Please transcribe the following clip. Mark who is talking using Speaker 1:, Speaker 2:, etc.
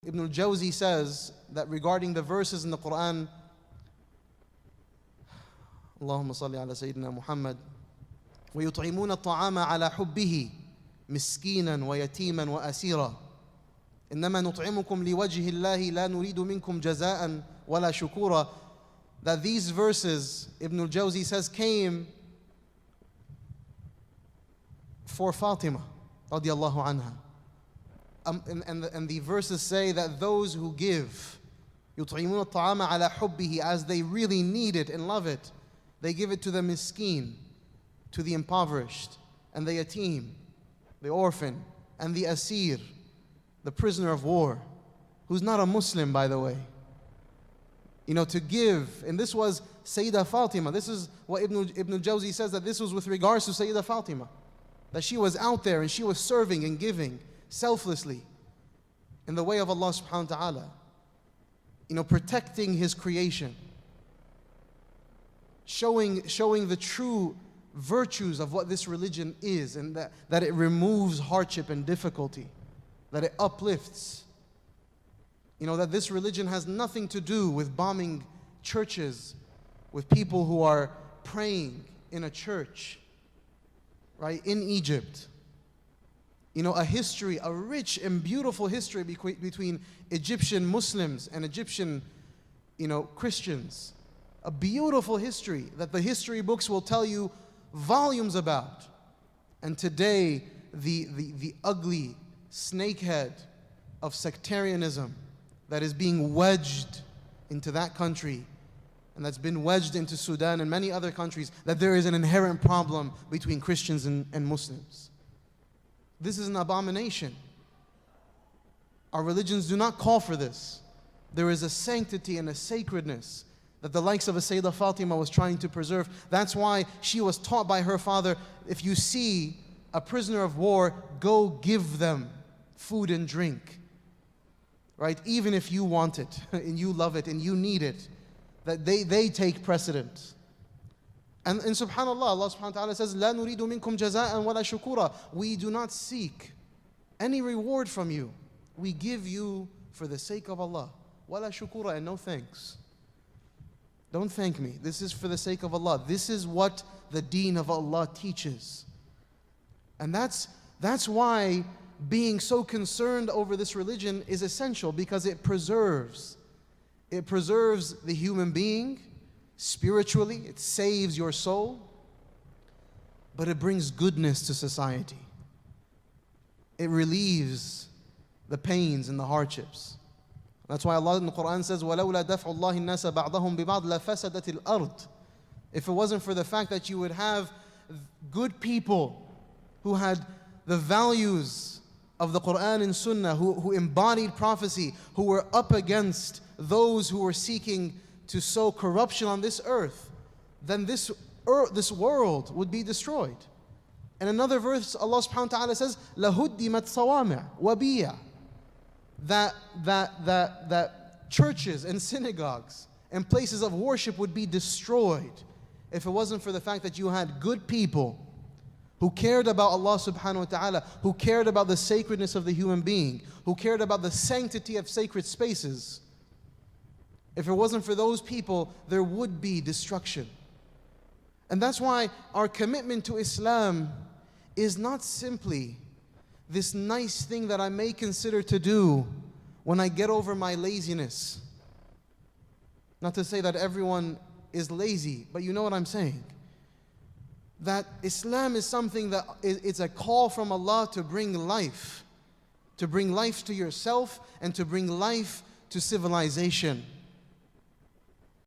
Speaker 1: Ibn al-Jawzi says that regarding the verses in the Quran, Allahumma salli ala Sayyidina Muhammad, وَيُطْعِمُونَ الطَّعَامَ عَلَى حُبِّهِ مِسْكِينًا وَيَتِيمًا وَأَسِيرًا إِنَّمَا نُطْعِمُكُمْ لِوَجْهِ اللَّهِ لَا نُرِيدُ مِنْكُمْ جَزَاءً وَلَا شُكُورًا. That these verses, Ibn al-Jawzi says, came for Fatima radiallahu anha. And the verses say that those who give, يُطْعِمُونَ الطَّعَامَ عَلَى حُبِّهِ, as they really need it and love it, they give it to the miskeen, to the impoverished, and the yatim, the orphan, and the asir, the prisoner of war, who's not a Muslim, by the way. You know, to give, and this was Sayyidah Fatima. This is what Ibn al-Jawzi says, that this was with regards to Sayyidah Fatima, that she was out there and she was serving and giving selflessly in the way of Allah subhanahu wa ta'ala, you know, protecting His creation, showing the true virtues of what this religion is, and that it removes hardship and difficulty, that it uplifts. You know, that this religion has nothing to do with bombing churches, with people who are praying in a church, right, in Egypt. You know, a history, a rich and beautiful history between Egyptian Muslims and Egyptian, you know, Christians. A beautiful history that the history books will tell you volumes about. And today, the ugly snakehead of sectarianism that is being wedged into that country, and that's been wedged into Sudan and many other countries, that there is an inherent problem between Christians and Muslims. This is an abomination. Our religions do not call for this. There is a sanctity and a sacredness that the likes of a Sayyidah Fatima was trying to preserve. That's why she was taught by her father, if you see a prisoner of war, go give them food and drink. Right? Even if you want it, and you love it, and you need it, that they take precedence. And subhanAllah, Allah subhanahu wa ta'ala says, لَا نُرِيدُ مِنْكُمْ جَزَاءً وَلَا شُكُورًا. We do not seek any reward from you. We give you for the sake of Allah. وَلَا شُكُورًا, and no thanks. Don't thank me. This is for the sake of Allah. This is what the deen of Allah teaches. And that's why being so concerned over this religion is essential, because it preserves the human being spiritually, it saves your soul, but it brings goodness to society. It relieves the pains and the hardships. That's why Allah in the Quran says, وَلَوْلَا دَفْعُ اللَّهِ النَّاسَ بَعْضَهُمْ بِبَعْضٍ لَفَسَدَتِ الْأَرْضِ. If it wasn't for the fact that you would have good people who had the values of the Quran and Sunnah, who embodied prophecy, who were up against those who were seeking to sow corruption on this earth, then this world would be destroyed. In another verse, Allah subhanahu wa ta'ala says, لَهُدِّمَتْ صَوَامِعَ وَبِيَعَ. That churches and synagogues and places of worship would be destroyed if it wasn't for the fact that you had good people who cared about Allah subhanahu wa ta'ala, who cared about the sacredness of the human being, who cared about the sanctity of sacred spaces. If it wasn't for those people, there would be destruction. And that's why our commitment to Islam is not simply this nice thing that I may consider to do when I get over my laziness. Not to say that everyone is lazy, but you know what I'm saying. That Islam is something that it's a call from Allah to bring life to yourself and to bring life to civilization.